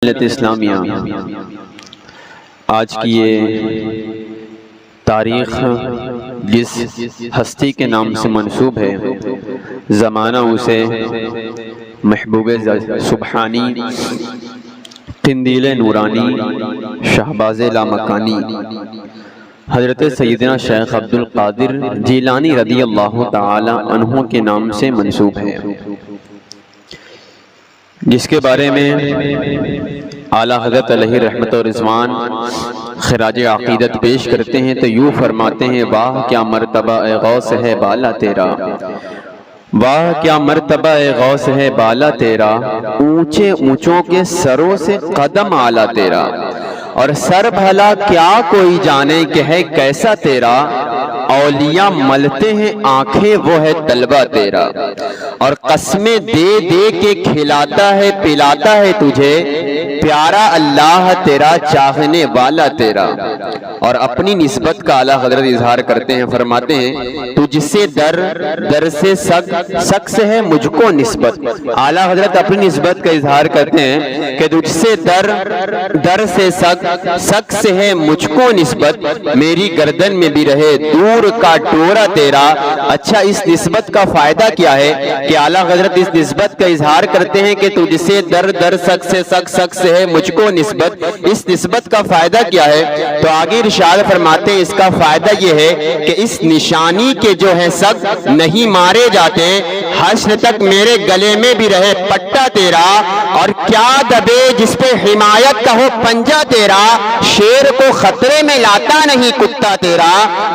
ملت اسلامیہ آج کی یہ تاریخ جس ہستی کے نام سے منسوب ہے، زمانہ اسے محبوب سبحانی، قندیل نورانی، شہباز لامکانی، حضرت سیدنا شیخ عبدالقادر جیلانی رضی اللہ تعالی عنہ کے نام سے منسوب ہے، جس کے بارے میں اعلیٰ حضرت علیہ رحمت و رضوان خراج عقیدت پیش کرتے ہیں تو یوں فرماتے ہیں: واہ کیا مرتبہ اے غوث ہے بالا تیرا، واہ کیا مرتبہ اے غوث ہے بالا تیرا، اونچے اونچوں کے سروں سے قدم اعلیٰ تیرا، اور سر بھلا کیا کوئی جانے کہ ہے کیسا تیرا، اولیاء ملتے ہیں آنکھیں وہ ہے طلبہ تیرا، اور قسمیں دے دے کے کھلاتا ہے پلاتا ہے تجھے، پیارا اللہ تیرا چاہنے والا تیرا۔ اور اپنی نسبت کا اعلیٰ حضرت اظہار کرتے ہیں، فرماتے ہیں: تجھ سے در سے سک سے ہے مجھ کو نسبت۔ اعلیٰ حضرت اپنی نسبت کا اظہار کرتے ہیں کہ تجھ سے در سے سک سے ہے مجھ کو نسبت، میری گردن میں بھی رہے دور کا ڈورا تیرا۔ اچھا، اس نسبت کا فائدہ کیا ہے کہ اعلیٰ حضرت اس نسبت کا اظہار کرتے ہیں کہ تجھ سے در سک سے ہے مجھ کو نسبت، اس نسبت کا فائدہ کیا ہے؟ تو آگے ارشاد فرماتے ہیں اس کا فائدہ یہ ہے کہ اس نشانی کے جو ہے سگ نہیں مارے جاتے، حشر تک میرے گلے میں بھی رہے پٹا تیرا، اور کیا دبے جس پہ حمایت کا ہو پنجا تیرا، شیر کو خطرے میں لاتا نہیں کتا تیرا،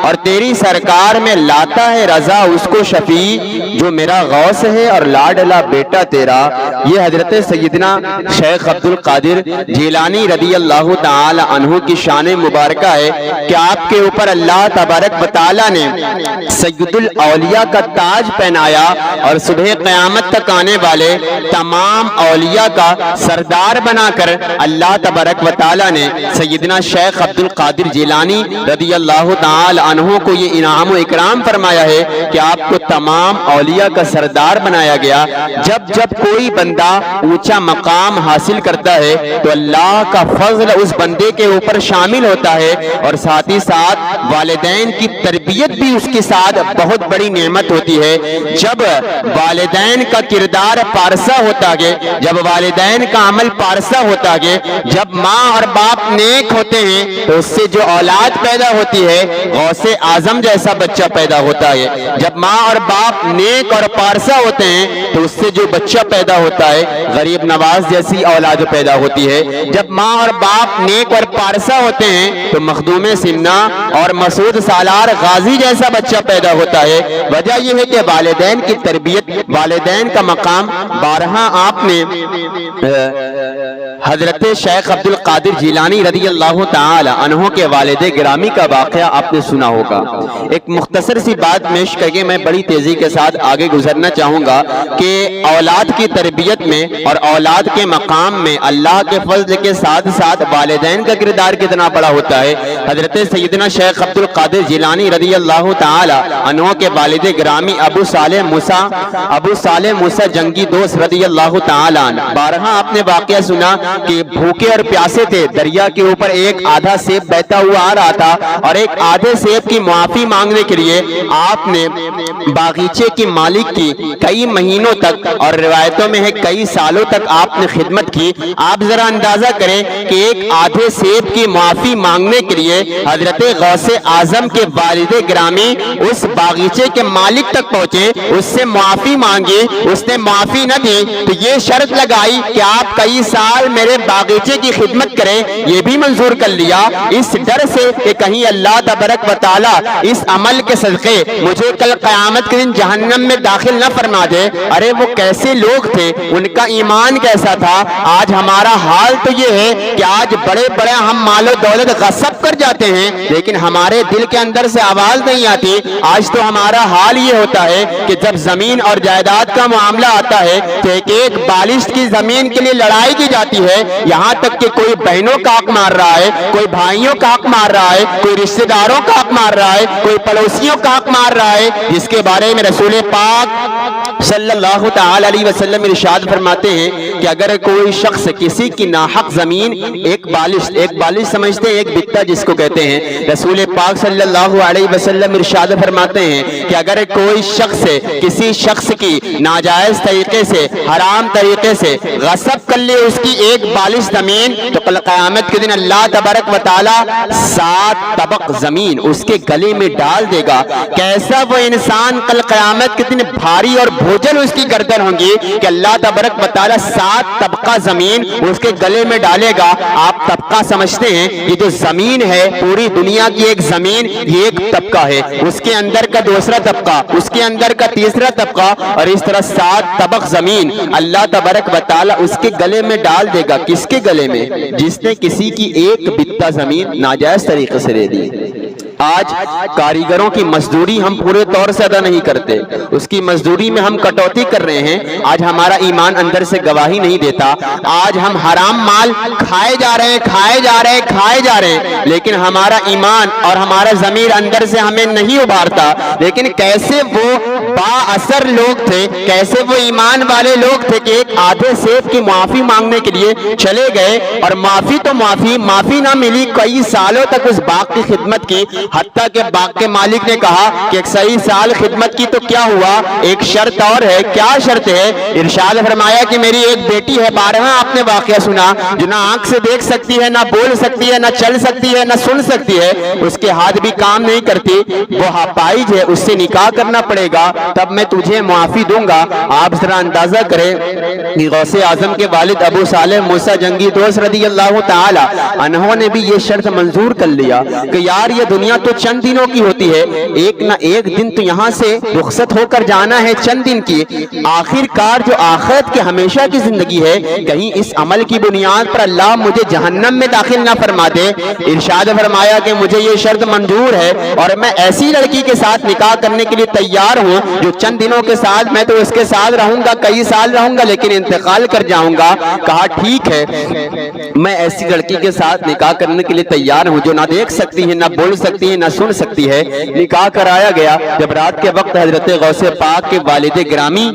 اور تیری سرکار میں لاتا ہے رضا اس کو شفیع جو میرا غوث ہے اور لاڈلا بیٹا تیرا۔ یہ حضرت سیدنا شیخ عبدالقادر جیلانی رضی اللہ تعالی عنہ کی شان مبارکہ ہے کہ آپ کے اوپر اللہ تبارک و تعالی نے سید الاولیاء کا تاج پہنایا، اور صبح قیامت تک آنے والے تمام اولیاء کا سردار بنا کر اللہ تبارک و تعالی نے سیدنا شیخ عبدالقادر جیلانی رضی اللہ تعالی عنہ کو یہ انعام و اکرام فرمایا ہے کہ آپ کو تمام اولیاء کا سردار بنایا گیا۔ جب کوئی بندہ اونچا مقام حاصل کرتا ہے تو اللہ کا فضل اس بندے کے اوپر شامل ہوتا ہے، اور ساتھ ہی ساتھ والدین کی تربیت بھی اس کے ساتھ بہت بڑی نعمت ہوتی ہے۔ جب والدین کا کردار پارسا ہوتا ہے، جب والدین کا عمل پارسا ہوتا ہے، جب ماں اور باپ نیک ہوتے ہیں تو اس سے جو اولاد پیدا ہوتی ہے غوث اعظم جیسا بچہ پیدا ہوتا ہے۔ جب ماں اور باپ نیک اور پارسا ہوتے ہیں تو اس سے جو بچہ پیدا ہوتا ہے غریب نواز جیسی اولاد پیدا ہوتی ہے۔ جب ماں اور باپ نیک اور پارسا ہوتے ہیں تو مخدوم سمنا اور مسعود سالار غازی جیسا بچہ پیدا ہوتا ہے۔ وجہ یہ ہے کہ والدین کی تربیت، والدین کا مقام، بارہا آپ نے حضرت شیخ عبدالقادر جیلانی رضی اللہ تعالی عنہ کے والد گرامی کا واقعہ آپ نے سنا ہوگا۔ ایک مختصر سی بات پیش کر کے میں بڑی تیزی کے ساتھ آگے گزرنا چاہوں گا کہ اولاد کی تربیت میں اور اولاد کے مقام میں اللہ کے فضل کے ساتھ ساتھ والدین کا کردار کتنا بڑا ہوتا ہے۔ حضرت سیدنا شیخ عبدالقادر جیلانی رضی اللہ تعالی عنہ کے والد گرامی ابو صالح موسیٰ جنگی دوست رضی اللہ تعالی عنہ، بارہا آپ نے واقعہ سنا کہ بھوکے اور پیاسے تھے، دریا کے اوپر ایک آدھا سیب بہتا ہوا آ رہا تھا، اور ایک آدھے سیب کی معافی مانگنے کے لیے آپ نے باغیچے کی مالک کی کئی مہینوں تک اور روایتوں میں ہے کئی سالوں تک آپ نے خدمت کی۔ آپ ذرا اندازہ کریں کہ ایک آدھے سیب کی معافی مانگنے کے لیے حضرت غوث اعظم کے والد گرامی اس باغیچے کے مالک تک پہنچے، اس سے معافی مانگی، اس نے معافی نہ دی تو یہ شرط لگائی کہ آپ کئی سال میرے باغیچے کی خدمت کریں، یہ بھی منظور کر لیا، اس ڈر سے کہ کہیں اللہ تبارک و تعالی اس عمل کے صدقے مجھے کل قیامت کے دن جہنم میں داخل نہ فرما دے۔ ارے وہ کیسے لوگ تھے، ان کا ایمان کیسا تھا۔ آج ہمارا حال تو یہ ہے کہ آج بڑے بڑے ہم مال و دولت غصب کر جاتے ہیں لیکن ہمارے دل کے اندر سے آواز نہیں آتی۔ آج تو ہمارا حال یہ ہوتا ہے کہ جب زمین اور جائیداد کا معاملہ آتا ہے تو ایک بالشت کی زمین کے لیے لڑائی کی جاتی ہے، یہاں تک کہ کوئی بہنوں کا حق مار رہا ہے، کوئی بھائیوں کا حق مار رہا ہے، کوئی رشتہ داروں کا حق مار رہا ہے، کوئی پڑوسیوں کا حق مار رہا ہے، جس کے بارے میں رسول پاک صلی اللہ تعالی علیہ وسلم ارشاد فرماتے ہیں کہ اگر کوئی شخص کسی کی ناحق زمین ایک بالش سمجھتے ہیں، ایک بتہ جس کو کہتے ہیں، رسول پاک صلی اللہ علیہ وسلم ارشاد فرماتے ہیں کہ اگر کوئی شخص کسی شخص کی ناجائز طریقے سے، حرام طریقے سے غصب کر لے اس کی ایک بالش زمین، تو کل قیامت کے دن اللہ تبارک و تعالی 7 طبق زمین اس کے گلے میں ڈال دے گا۔ کیسا وہ انسان کل قیامت کے دن بھاری اور بھوجن اس کی گردن ہوں گی کہ اللہ تبارک و تعالی 7 طبقہ زمین اس کے گلے میں ڈالے گا۔ آپ طبقہ سمجھتے ہیں، یہ جو زمین ہے پوری دنیا کی ایک زمین، یہ ایک طبقہ ہے، اس کے اندر کا دوسرا طبقہ، اس کے اندر کا تیسرا طبقہ، اور اس طرح 7 طبق زمین اللہ تبارک و تعالی اس کے گلے میں ڈال دے گا۔ کس کے گلے میں؟ جس نے کسی کی ایک بتہ زمین ناجائز طریقے سے لے دی۔ آج کاریگروں کی مزدوری ہم پورے طور سے ادا نہیں کرتے، اس کی مزدوری میں ہم کٹوتی کر رہے ہیں۔ آج ہمارا ایمان اندر سے گواہی نہیں دیتا، آج ہم حرام مال کھائے جا رہے ہیں، لیکن ہمارا ایمان اور ہمارا ضمیر اندر سے ہمیں نہیں ابھارتا۔ لیکن کیسے وہ با اثر لوگ تھے، کیسے وہ ایمان والے لوگ تھے کہ ایک آدھے سیب کی معافی مانگنے کے لیے چلے گئے، اور معافی نہ ملی، کئی سالوں تک اس باغ کی خدمت کی، حتیٰ کہ باغ کے مالک نے کہا کہ ایک صحیح سال خدمت کی تو کیا ہوا، ایک شرط اور ہے۔ کیا شرط ہے؟ ارشاد فرمایا کہ میری ایک بیٹی ہے، 12واں آپ نے واقعہ سنا، جو نہ آنکھ سے دیکھ سکتی ہے، نہ بول سکتی ہے، نہ چل سکتی ہے، نہ سن سکتی ہے، اس کے ہاتھ بھی کام نہیں کرتی، وہ حپائج ہے، اس سے نکاح کرنا پڑے گا، تب میں تجھے معافی دوں گا۔ آپ ذرا اندازہ کریں کہ غوث اعظم کے والد ابو صالح موسیٰ جنگی دوست رضی اللہ تعالی عنہ نے بھی یہ شرط منظور کر لیا کہ یار یہ دنیا تو چند دنوں کی ہوتی ہے، ایک نہ ایک دن تو یہاں سے رخصت ہو کر جانا ہے، چند دن کی، آخر کار جو آخرت کے ہمیشہ کی زندگی ہے، کہیں اس عمل کی بنیاد پر اللہ مجھے جہنم میں داخل نہ فرما دے۔ ارشاد فرمایا کہ مجھے یہ شرط منظور ہے اور میں ایسی لڑکی کے ساتھ نکاح کرنے کے لیے تیار ہوں جو چند دنوں کے ساتھ میں تو اس کے ساتھ رہوں گا، کئی سال رہوں گا، لیکن انتقال کر جاؤں گا۔ کہا ٹھیک ہے، میں ایسی لڑکی کے ساتھ نکاح کرنے کے لیے تیار ہوں جو نہ دیکھ سکتی ہے، نہ بول سکتی ہے، نہ سن سکتی ہے۔ نکاح کرایا گیا۔ جب رات کے وقت حضرت غوث پاک کے والد گرامی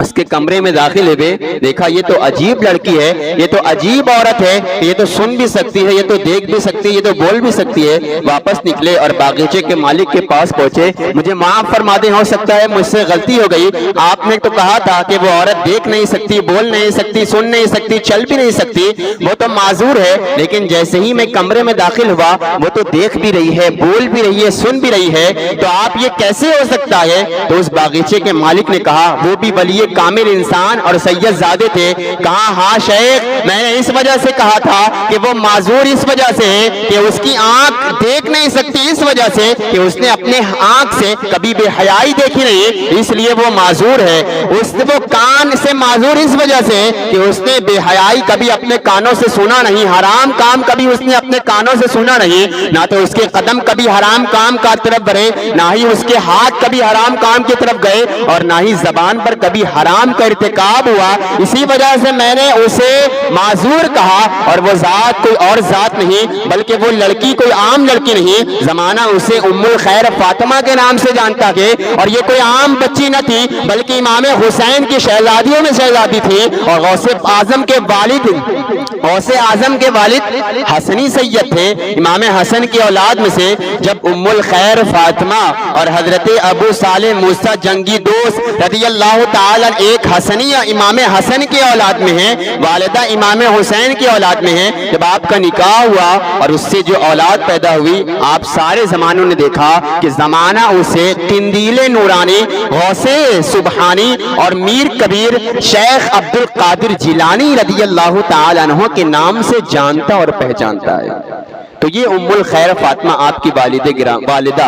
اس کے کمرے میں داخل ہوئے، دیکھا یہ تو عجیب لڑکی ہے، یہ تو عجیب عورت ہے، یہ تو سن بھی سکتی ہے، یہ تو دیکھ بھی سکتی ہے، یہ تو بول بھی سکتی ہے۔ واپس نکلے اور باغیچے کے مالک کے پاس پہنچے، مجھے معاف فرما دیں، ہو سکتا ہے مجھ سے غلطی ہو گئی، آپ نے تو کہا تھا کہ وہ عورت دیکھ نہیں سکتی، بول نہیں سکتی، سن نہیں سکتی، چل بھی نہیں سکتی، وہ تو معذور ہے، لیکن جیسے ہی میں کمرے میں داخل ہوا وہ تو دیکھ بھی رہی ہے، بول بھی رہی ہے، سن بھی رہی ہے، تو آپ یہ کیسے ہو سکتا ہے؟ تو اس باغیچے کے مالک نے کہا، وہ بھی ولی کامل انسان اور سید زادے تھے، کہا ہاں شیخ، میں نے اس وجہ سے کہا تھا کہ وہ معذور اس وجہ سے ہے کہ اس کی آنکھ دیکھ نہیں سکتی، اس وجہ سے کہ اس نے اپنے آنکھ سے کبھی بے حیائی دیکھی نہیں، اس لیے وہ معذور ہے۔ وہ کان سے معذور اس وجہ سے کہ اس نے بے حیائی کبھی اپنے کانوں سے سنا نہیں، حرام کام کبھی اس نے اپنے کانوں سے سنا نہیں، نہ تو اس کے قدم کبھی حرام کام کا طرف بڑھے، نہ ہی اس کے ہاتھ کبھی حرام کام کی طرف گئے، اور نہ ہی زبان پر کبھی حرام کا ارتکاب ہوا، اسی وجہ سے میں نے اسے معذور کہا۔ اور وہ ذات کوئی اور ذات نہیں بلکہ وہ لڑکی کوئی عام لڑکی نہیں، زمانہ اسے ام الخیر فاطمہ کے نام سے جانتا ہے، اور یہ کوئی عام بچی نہ تھی بلکہ امام حسین کی شہزادیوں میں شہزادی تھی، اور غوث اعظم کے والد حسنی سید تھے، امام حسن کی اولاد میں سے۔ جب ام الخیر فاطمہ اور حضرت ابو صالح موسیٰ جنگی دوست رضی اللہ تعالی ایک حسنی یا امام حسن کی اولاد میں ہیں، والدہ امام حسین کی اولاد میں ہیں، جب آپ کا نکاح ہوا اور اس سے جو اولاد پیدا ہوئی، آپ سارے زمانوں نے دیکھا کہ زمانہ اسے قندیل نورانی، غوث سبحانی اور میر کبیر شیخ عبد القادر جیلانی رضی اللہ تعالی عنہ کے نام سے جانتا اور پہچانتا ہے۔ تو یہ ام الخیر فاطمہ آپ کی والدہ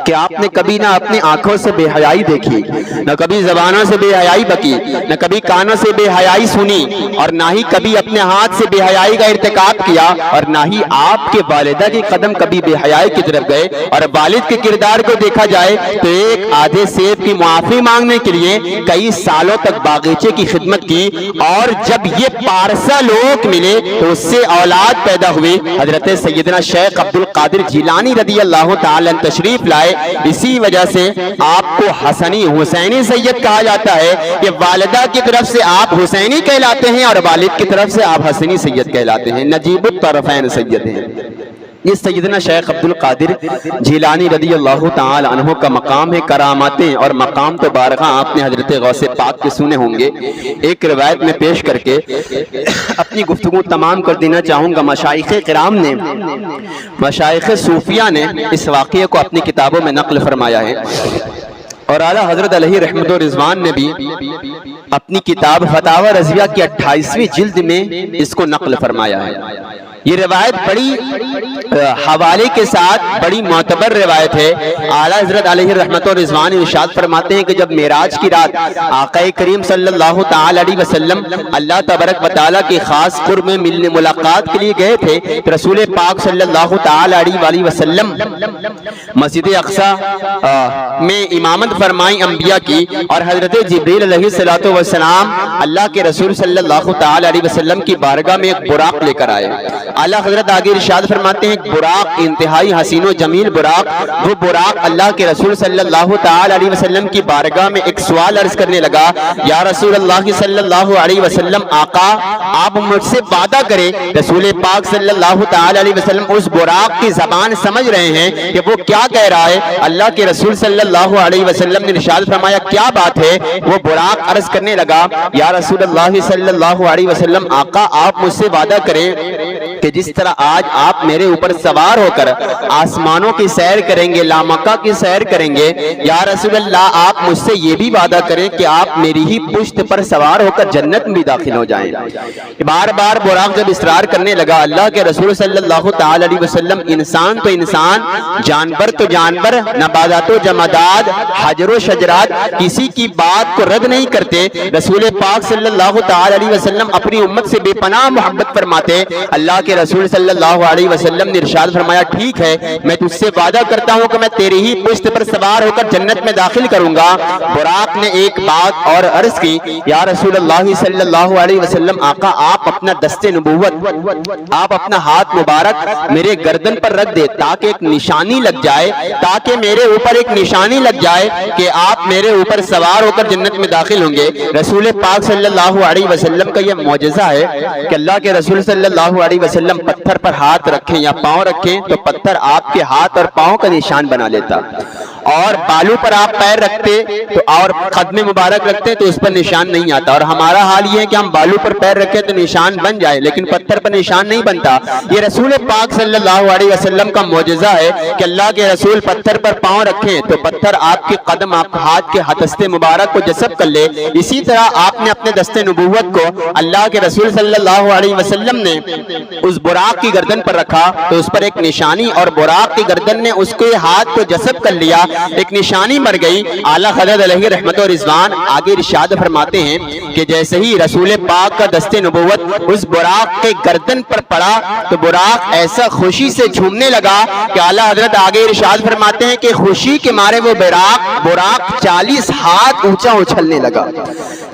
کہ آپ نے کبھی نہ اپنی آنکھوں سے بے حیائی دیکھی، نہ کبھی زبانوں سے بے حیائی بکی، نہ کبھی کانوں سے بے حیائی سنی، اور نہ ہی کبھی اپنے ہاتھ سے بے حیائی کا ارتکاب کیا، اور نہ ہی آپ کے والدہ کے قدم کبھی بے حیائی کی طرف گئے۔ اور والد کے کردار کو دیکھا جائے تو ایک آدھے سیب کی معافی مانگنے کے لیے کئی سالوں تک باغیچے کی خدمت کی، اور جب یہ پارسا لوگ ملے تو اس سے اولاد پیدا ہوئی۔ حضرت سیدنا شیخ عبد القادر جیلانی رضی اللہ تعالی عنہ تشریف لائے، اسی وجہ سے آپ کو حسنی حسینی سید کہا جاتا ہے کہ والدہ کی طرف سے آپ حسینی کہلاتے ہیں اور والد کی طرف سے آپ حسنی سید کہلاتے ہیں، نجیب الطرفین سید ہیں۔ یہ سیدنا شیخ عبد القادر جیلانی رضی اللہ تعالی عنہ کا مقام ہے۔ کراماتیں اور مقام تو بارگاہ آپ نے حضرت غوث پاک کے سنے ہوں گے۔ ایک روایت میں پیش کر کے اپنی گفتگو تمام کر دینا چاہوں گا۔ مشائخ کرام نے، مشائخ صوفیہ نے اس واقعے کو اپنی کتابوں میں نقل فرمایا ہے، اور اعلیٰ حضرت علیہ رحمت و رضوان نے بھی اپنی کتاب فتاوی رضویہ کی 28ویں جلد میں اس کو نقل فرمایا ہے۔ یہ روایت بڑی حوالے کے ساتھ بڑی معتبر روایت ہے۔ اعلیٰ حضرت علیہ رحمت و رضوان ارشاد فرماتے ہیں کہ جب معراج کی رات آقا کریم صلی اللہ تعالی علیہ وسلم اللہ تبارک و تعالیٰ کے خاص قرب میں ملنے ملاقات کے لیے گئے تھے، رسول پاک صلی اللہ تعالی علیہ وسلم مسجد اقصی میں امامت فرمائی انبیاء کی، اور حضرت جبریل علیہ الصلوۃ والسلام اللہ کے رسول صلی اللہ تعالی علیہ وسلم کی بارگاہ میں ایک براق لے کر آئے۔ اعلیٰ حضرت آگے ارشاد فرماتے ہیں براق انتہائی حسین و جمیل براق، وہ براق اللہ کے رسول صلی اللہ تعالی علیہ وسلم کی بارگاہ میں ایک سوال عرض کرنے لگا، یا رسول اللہ صلی اللہ علیہ وسلم، آقا آپ مجھ سے وعدہ کریں۔ رسول پاک صلی اللہ تعالی علیہ وسلم اس براق کی زبان سمجھ رہے ہیں کہ وہ کیا کہہ رہا ہے۔ اللہ کے رسول صلی اللہ علیہ وسلم نے ارشاد فرمایا کیا بات ہے؟ وہ براق عرض کرنے لگا، یا رسول اللہ صلی اللہ علیہ وسلم، آقا آپ مجھ سے وعدہ کریں کہ جس طرح آج آپ میرے اوپر سوار ہو کر آسمانوں کی سیر کریں گے، لامکہ کی سیر کریں گے، یا رسول اللہ آپ مجھ سے یہ بھی وعدہ کریں کہ آپ میری ہی پشت پر سوار ہو کر جنت میں بھی داخل ہو جائیں۔ بار بار براق جب اصرار کرنے لگا، اللہ کے رسول صلی اللہ تعالی علیہ وسلم انسان تو انسان، جانور تو جانور، نباتات و جمادات، حجر و شجرات، کسی کی بات کو رد نہیں کرتے۔ رسول پاک صلی اللہ تعالی علیہ وسلم اپنی امت سے بے پناہ محبت فرماتے۔ اللہ کے رسول صلی اللہ علیہ وسلم نے ارشاد فرمایا ٹھیک ہے، میں تجھ سے وعدہ کرتا ہوں کہ میں تیری ہی پشت پر سوار ہو کر جنت میں داخل کروں گا۔ براق نے ایک بات اور عرض کی، یا رسول اللہ صلی اللہ علیہ وسلم، آقا آپ اپنا دست نبوت، آپ اپنا ہاتھ مبارک میرے گردن پر رکھ دے تاکہ ایک نشانی لگ جائے، تاکہ میرے اوپر ایک نشانی لگ جائے کہ آپ میرے اوپر سوار ہو کر جنت میں داخل ہوں گے۔ رسول پاک صلی اللہ علیہ وسلم کا یہ معجزہ ہے کہ اللہ کے رسول صلی اللہ علیہ وسلم پتھر پر ہاتھ رکھیں یا پاؤں رکھیں تو پتھر آپ کے ہاتھ اور پاؤں کا نشان بنا لیتا، اور بالوں پر آپ پیر رکھتے تو اور قدم مبارک رکھتے تو اس پر نشان نہیں آتا۔ اور ہمارا حال یہ ہے کہ ہم بالوں پر پیر رکھیں تو نشان بن جائے، لیکن پتھر پر نشان نہیں بنتا۔ یہ رسول پاک صلی اللہ علیہ وسلم کا معجزہ ہے کہ اللہ کے رسول پتھر پر پاؤں رکھیں تو پتھر آپ کے قدم، آپ ہاتھ کے دست مبارک کو جذب کر لے۔ اسی طرح آپ نے اپنے دست نبوت کو اللہ کے رسول صلی اللہ علیہ وسلم نے اس براق کی گردن پر رکھا تو اس پر ایک نشانی، اور براق کی گردن نے اس کے ہاتھ کو جذب کر لیا، ایک نشانی مر گئی۔ اعلیٰ حضرت علیہ رحمت و رضوان آگے ارشاد فرماتے ہیں کہ جیسے ہی رسول پاک کا دست نبوت اس براق کے گردن پر پڑا تو براق ایسا خوشی سے جھومنے لگا کہ اعلیٰ حضرت آگے ارشاد فرماتے ہیں کہ خوشی کے مارے وہ براق 40 ہاتھ اونچا اچھلنے لگا،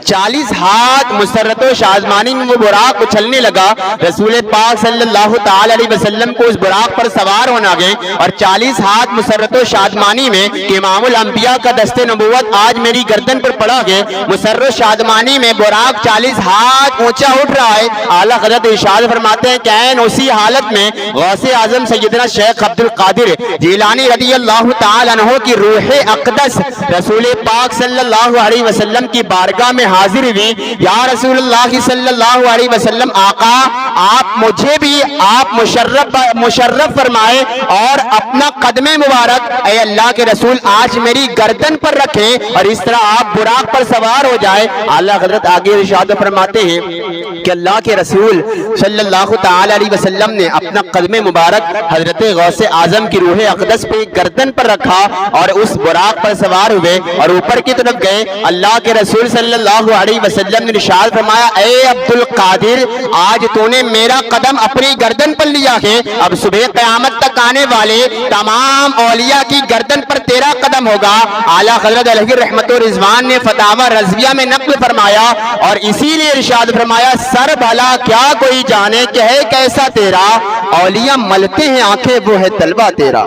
40 ہاتھ مسرت و شادمانی میں وہ براق اچھلنے لگا۔ رسول پاک صلی اللہ تعالی علیہ وسلم کو اس براق پر سوار ہونا گئے، اور 40 ہاتھ مسرت و شادمانی میں کہ امام الانبیاء کا دست نبوت آج میری گردن پر پڑا گئے، مسرت و شادمانی میں براق 40 ہاتھ اونچا اٹھ رہا ہے۔ اعلیٰ حضرت ارشاد فرماتے ہیں کہ این اسی حالت میں غوث اعظم سیدنا شیخ عبد القادر جیلانی رضی اللہ تعالی عنہ کی روح اقدس رسول پاک صلی اللہ علیہ وسلم کی بارگاہ میں حاضر ہوئی۔ یا رسول اللہ صلی اللہ علیہ وسلم، آقا آپ مجھے بھی آپ مشرف فرمائے اور اپنا قدم مبارک اے اللہ کے رسول آج میری گردن پر رکھیں، اور اس طرح آپ براق پر سوار ہو جائے۔ اعلیٰ حضرت آگے ارشاد فرماتے ہیں کہ اللہ کے رسول صلی اللہ تعالی علیہ وسلم نے اپنا قدم مبارک حضرت غوث اعظم کی روح اقدس پہ گردن پر رکھا اور اس براق پر سوار ہوئے اور اوپر کی طرف گئے۔ اللہ کے رسول صلی اللہ علیہ وسلم نے ارشاد فرمایا، اے عبد القادر آج تو نے میرا قدم اپنی گردن پر لیا ہے، اب صبح قیامت تک آنے والے تمام اولیاء کی گردن پر تیرا قدم ہوگا۔ اعلیٰ حضرت علیہ رحمت و رضوان نے فتاوی رضویہ میں نقل فرمایا اور اسی لیے ارشاد فرمایا سر بھلا کیا کوئی جانے کہ ہے کیسا تیرا، اولیاء ملتے ہیں آنکھیں وہ ہے طلبہ تیرا،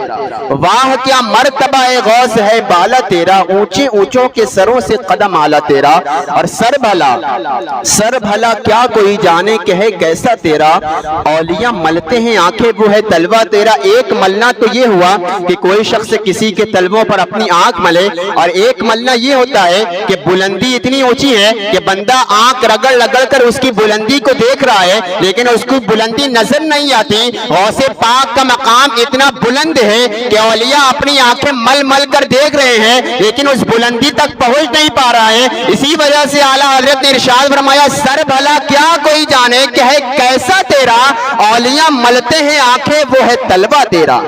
واہ کیا مرتبہ غوث ہے بالا تیرا، اونچے اونچوں کے سروں سے قدم اعلیٰ تیرا، اور سر بھلا کیا کوئی جانے کہ ہے کیسا تیرا، اولیاء ملتے ہیں آنکھیں وہ ہے طلبہ تیرا۔ ایک ملنا تو یہ ہوا کہ کوئی شخص کسی کے طلبوں پر اپنی آنکھ ملے، اور ایک ملنا یہ ہوتا ہے کہ بلندی اتنی اونچی ہے کہ بندہ آنکھ رگڑ کر اس کی بلندی کو دیکھ رہا ہے لیکن اس کو بلندی نظر نہیں آتی۔ غوث پاک کا مقام اتنا بلند ہے کہ اولیاء اپنی آنکھیں مل کر دیکھ رہے ہیں لیکن اس بلندی تک پہنچ نہیں پا رہا ہے۔ اسی وجہ سے اعلیٰ حضرت نے ارشاد فرمایا سر بھلا کیا کوئی جانے کہ ہے کیسا تیرا، اولیاء ملتے ہیں آنکھیں وہ ہے طلبہ تیرا۔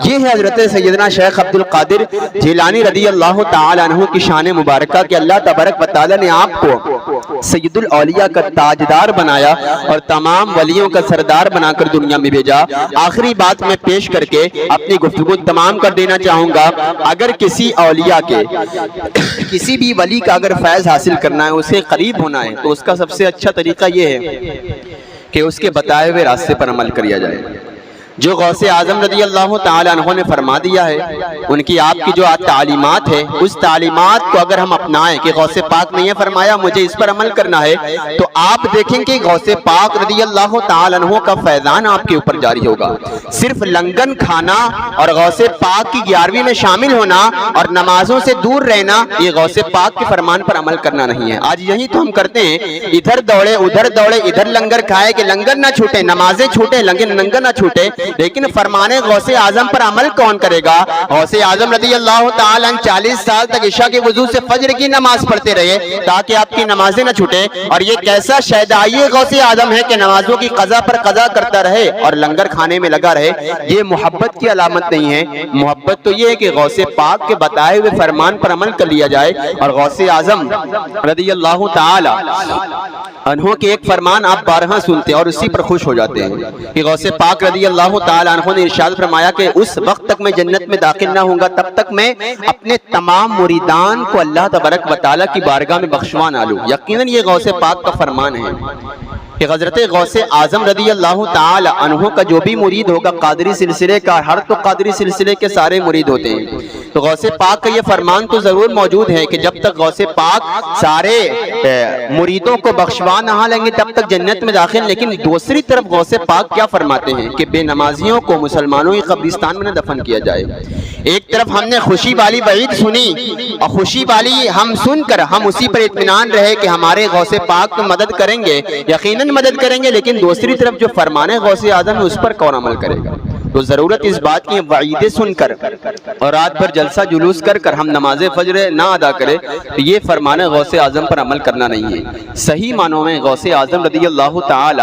یہ ہے حضرت سیدنا شیخ عبد القادر جیلانی رضی اللہ تعالی عنہ کی شان مبارکہ کہ اللہ تبارک و تعالی نے آپ کو سید الاولیاء کا تاجدار بنایا اور تمام ولیوں کا سردار بنا کر دنیا میں بھیجا۔ آخری بات میں پیش کر کے اپنی گفتگو تمام کر دینا چاہوں گا، اگر کسی اولیاء کے کسی بھی ولی کا اگر فیض حاصل کرنا ہے، اسے قریب ہونا ہے، تو اس کا سب سے اچھا طریقہ یہ ہے کہ اس کے بتائے ہوئے راستے پر عمل کیا جائے۔ جو غوث اعظم رضی اللہ تعالی عنہ نے فرما دیا ہے، ان کی آپ کی جو تعلیمات ہے، اس تعلیمات کو اگر ہم اپنائیں کہ غوث پاک نے یہ فرمایا مجھے اس پر عمل کرنا ہے، تو آپ دیکھیں کہ غوث پاک رضی اللہ تعالی عنہ کا فیضان آپ کے اوپر جاری ہوگا۔ صرف لنگن کھانا اور غوث پاک کی 11ویں میں شامل ہونا اور نمازوں سے دور رہنا یہ غوث پاک کے فرمان پر عمل کرنا نہیں ہے۔ آج یہی تو ہم کرتے ہیں، ادھر دوڑے ادھر لنگر کھائے کہ لنگر نہ چھوٹے، نمازیں چھوٹے لنگر نہ چھوٹے، لیکن فرمان غوث اعظم پر عمل کون کرے گا؟ غوث اعظم رضی اللہ تعالیٰ 40 سال تک عشاء کے وضو سے فجر کی نماز پڑھتے رہے تاکہ آپ کی نمازیں نہ چھوٹے، اور یہ کیسا شہدائی غوث اعظم ہے کہ نمازوں کی قضا پر قضا کرتا رہے اور لنگر کھانے میں لگا رہے۔ یہ محبت کی علامت نہیں ہے، محبت تو یہ ہے کہ غوث پاک کے بتائے ہوئے فرمان پر عمل کر لیا جائے۔ اور غوث اعظم رضی اللہ تعالی عنہ کے ایک فرمان آپ بارہا سنتے ہیں اور اسی پر خوش ہو جاتے ہیں کہ غوث پاک رضی اللہ تعالی عنہ نے ارشاد فرمایا کہ اس وقت تک میں جنت میں داخل نہ ہوں گا تب تک میں اپنے تمام مریدان کو اللہ تبارک و تعالی کی بارگاہ میں بخشوا نہ لوں۔ یقیناً یہ غوث پاک کا فرمان ہے کہ حضرت غوث اعظم رضی اللہ تعالی عنہ کا جو بھی مرید ہوگا قادری سلسلے کا، ہر تو قادری سلسلے کے سارے مرید ہوتے ہیں، تو غوث پاک کا یہ فرمان تو ضرور موجود ہے کہ جب تک غوث پاک سارے مریدوں کو بخشوا نہ لیں گے تب تک جنت میں داخل۔ لیکن دوسری طرف غوث پاک کیا فرماتے ہیں کہ بے نمازیوں کو مسلمانوں کی قبرستان میں نہ دفن کیا جائے۔ ایک طرف ہم نے خوشی والی وعید سنی اور خوشی والی ہم سن کر ہم اسی پر اطمینان رہے کہ ہمارے غوث پاک تو مدد کریں گے، یقیناً مدد کریں گے، لیکن دوسری طرف جو فرمان ہے غوث اعظم اس پر کون عمل کرے گا؟ تو ضرورت اس بات کی وعیدیں سن کر اور رات بھر جلسہ جلوس کر ہم نماز فجر نہ ادا کرے تو یہ فرمان غوث اعظم پر عمل کرنا نہیں ہے۔ صحیح معنوں میں غوث اعظم رضی اللہ تعالی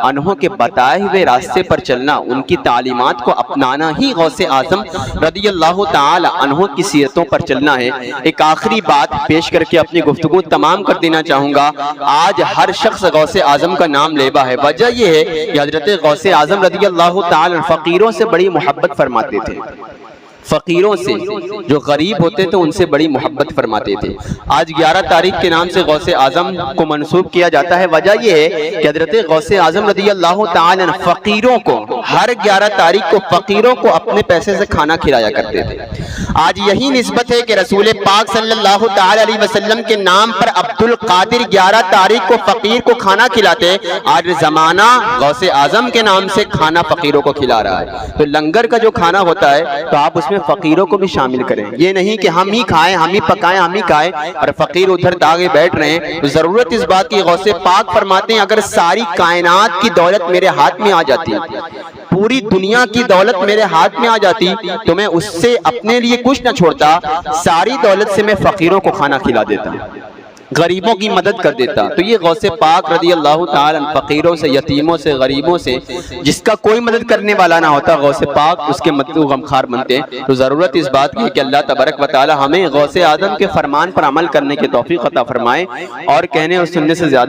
عنہ کے بتائے ہوئے راستے پر چلنا، ان کی تعلیمات کو اپنانا ہی غوث اعظم رضی اللہ تعالی عنہ کی سیرتوں پر چلنا ہے۔ ایک آخری بات پیش کر کے اپنی گفتگو تمام کر دینا چاہوں گا۔ آج ہر شخص غوث اعظم کا نام لیوا ہے، وجہ یہ ہے کہ حضرت غوث اعظم رضی اللہ تعالی فقیروں سے بڑی محبت فرماتے تھے، فقیروں سے جو غریب ہوتے تھے ان سے بڑی محبت فرماتے تھے۔ آج 11 تاریخ کے نام سے غوث اعظم کو منسوب کیا جاتا ہے، وجہ یہ ہے کہ حضرت غوث اعظم رضی اللہ تعالی فقیروں کو ہر 11 تاریخ کو فقیروں کو اپنے پیسے سے کھانا کھلایا کرتے تھے۔ آج یہی نسبت ہے کہ رسول پاک صلی اللہ تعالی علیہ وسلم کے نام پر عبد القادر 11 تاریخ کو فقیر کو کھانا کھلاتے۔ آج زمانہ غوث اعظم کے نام سے کھانا فقیروں کو کھلا رہا ہے۔ تو لنگر کا جو کھانا ہوتا ہے تو آپ اس میں فقیروں کو بھی شامل کریں، یہ نہیں کہ ہم ہی کھائیں، ہم ہی پکائیں، ہم ہی کھائیں اور فقیر ادھر داغے بیٹھ رہے ہیں۔ تو ضرورت اس بات کی غوث پاک فرماتے ہیں اگر ساری کائنات کی دولت میرے ہاتھ میں آ جاتی، پوری دنیا کی دولت میرے ہاتھ میں آ جاتی تو میں اس سے اپنے لیے کچھ نہ چھوڑتا، ساری دولت سے میں فقیروں کو کھانا کھلا دیتا، غریبوں کی مدد کر دیتا۔ تو یہ غوث پاک رضی اللہ تعالی عنہ فقیروں سے، یتیموں سے، غریبوں سے جس کا کوئی مدد کرنے والا نہ ہوتا، غوث پاک اس کے مدد غمخوار بنتے ہیں۔ تو ضرورت اس بات کی ہے کہ اللہ تبارک و تعالی ہمیں غوث اعظم کے فرمان پر عمل کرنے کی توفیق عطا فرمائے اور کہنے اور سننے سے زیادہ